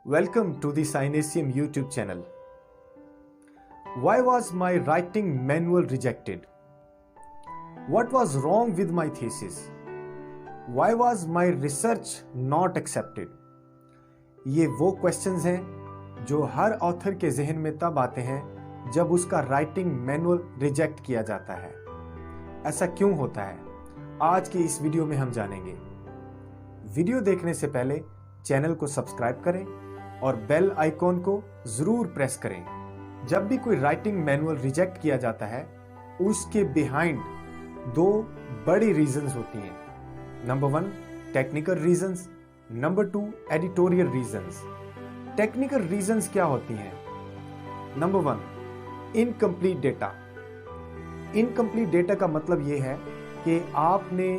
Welcome to the Synesium YouTube channel. Why was my writing manual rejected? What was wrong with my thesis? Why was my research not accepted? ये वो questions हैं जो हर author के जहन में तब आते हैं जब उसका राइटिंग मैनुअल रिजेक्ट किया जाता है। ऐसा क्यों होता है? आज की इस वीडियो में हम जानेंगे। वीडियो देखने से पहले चैनल को सब्सक्राइब करें और बेल आइकॉन को जरूर प्रेस करें। जब भी कोई राइटिंग मैनुअल रिजेक्ट किया जाता है उसके बिहाइंड दो बड़ी रीजंस होती हैं। Number 1 technical reasons, number 2 editorial reasons. Technical reasons क्या होती हैं? Number 1 incomplete data. Incomplete data का मतलब यह है कि आपने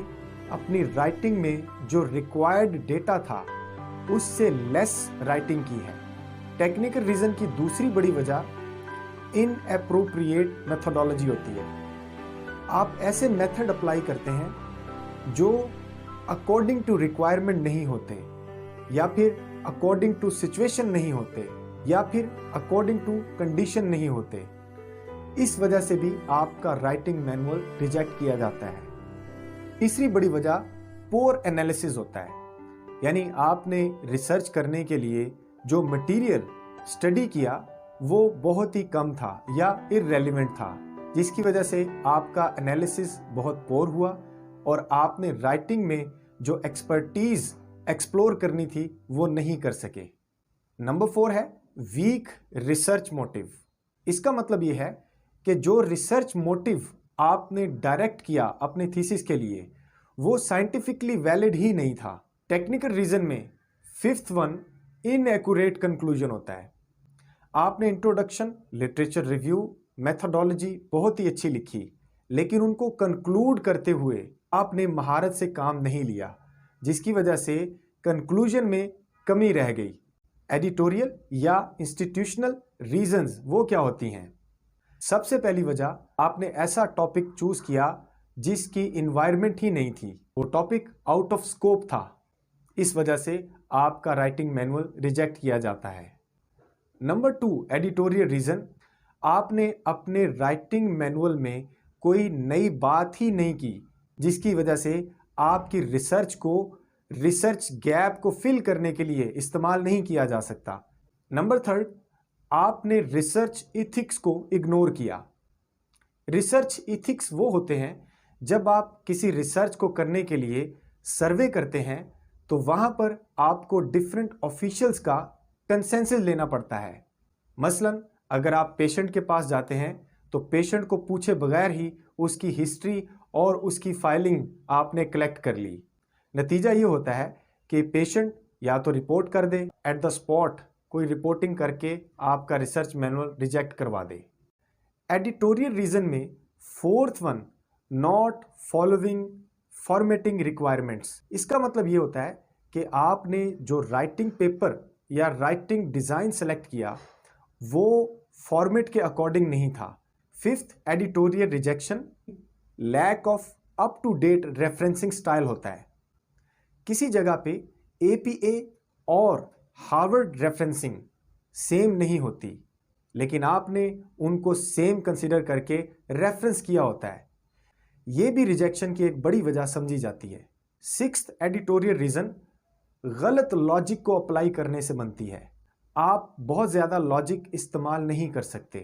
अपनी राइटिंग में जो रिक्वायर्ड डेटा था उससे लेस राइटिंग की है। टेक्निकल रीजन की दूसरी बड़ी वजह इनएप्रोप्रिएट मेथोडोलॉजी होती है। आप ऐसे मेथड अप्लाई करते हैं जो अकॉर्डिंग टू रिक्वायरमेंट नहीं होते, या फिर अकॉर्डिंग टू सिचुएशन नहीं होते, या फिर अकॉर्डिंग टू कंडीशन नहीं होते। इस वजह से भी आपका राइटिंग मैनुअल रिजेक्ट किया जाता है। तीसरी बड़ी वजह पोर एनालिसिस होता है, यानी आपने रिसर्च करने के लिए जो मटेरियल स्टडी किया वो बहुत ही कम था या इररेलेवेंट था, जिसकी वजह से आपका एनालिसिस बहुत पोर हुआ और आपने राइटिंग में जो एक्सपर्टीज एक्सप्लोर करनी थी वो नहीं कर सके। नंबर 4 है वीक रिसर्च मोटिव। इसका मतलब ये है कि जो रिसर्च मोटिव आपने डायरेक्ट किया अपने थीसिस के लिए वो साइंटिफिकली वैलिड ही नहीं था। टेक्निकल रीजन में 5th वन इनएक्यूरेट कंक्लूजन होता है। आपने इंट्रोडक्शन, लिटरेचर रिव्यू, मेथोडोलॉजी बहुत ही अच्छी लिखी, लेकिन उनको कंक्लूड करते हुए आपने महारत से काम नहीं लिया, जिसकी वजह से कंक्लूजन में कमी रह गई। एडिटोरियल या इंस्टीट्यूशनल रीजंस वो क्या होती हैं? सबसे पहली वजह, आपने ऐसा टॉपिक चूज किया जिसकी इन्वायरमेंट ही नहीं थी, वो टॉपिक आउट ऑफ स्कोप था। इस वजह से आपका राइटिंग मैनुअल रिजेक्ट किया जाता है। नंबर 2 एडिटोरियल रीजन, आपने अपने राइटिंग मैनुअल में कोई नई बात ही नहीं की, जिसकी वजह से आपकी रिसर्च गैप को फिल करने के लिए इस्तेमाल नहीं किया जा सकता। नंबर 3 आपने रिसर्च इथिक्स को इग्नोर किया। रिसर्च इथिक्स वो होते हैं जब आप किसी रिसर्च को करने के लिए सर्वे करते हैं तो वहां पर आपको डिफरेंट ऑफिशियल्स का कंसेंसस लेना पड़ता है। मसलन अगर आप पेशेंट के पास जाते हैं तो पेशेंट को पूछे बगैर ही उसकी हिस्ट्री और उसकी फाइलिंग आपने कलेक्ट कर ली। नतीजा ये होता है कि पेशेंट या तो रिपोर्ट कर दे, एट द स्पॉट कोई रिपोर्टिंग करके आपका रिसर्च मैनुअल रिजेक्ट करवा दे। एडिटोरियल रीजन में 4th one not following formatting requirements. इसका मतलब ये होता है कि आपने जो राइटिंग पेपर या राइटिंग डिजाइन सेलेक्ट किया वो फॉर्मेट के अकॉर्डिंग नहीं था। 5th editorial rejection lack of up to date referencing style होता है। किसी जगह पे APA और हार्वर्ड रेफरेंसिंग सेम नहीं होती, लेकिन आपने उनको सेम कंसीडर करके रेफरेंस किया होता है। यह भी रिजेक्शन की एक बड़ी वजह समझी जाती है। 6th एडिटोरियल रीजन गलत लॉजिक को अप्लाई करने से बनती है। आप बहुत ज्यादा लॉजिक इस्तेमाल नहीं कर सकते।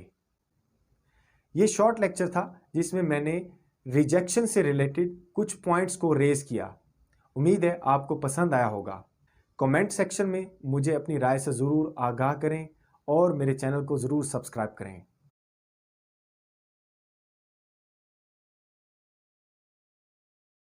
यह शॉर्ट लेक्चर था जिसमें मैंने रिजेक्शन से रिलेटेड कुछ पॉइंट्स को रेज किया। उम्मीद है आपको पसंद आया होगा। कमेंट सेक्शन में मुझे अपनी राय से जरूर आगाह करें और मेरे चैनल को जरूर सब्सक्राइब करें।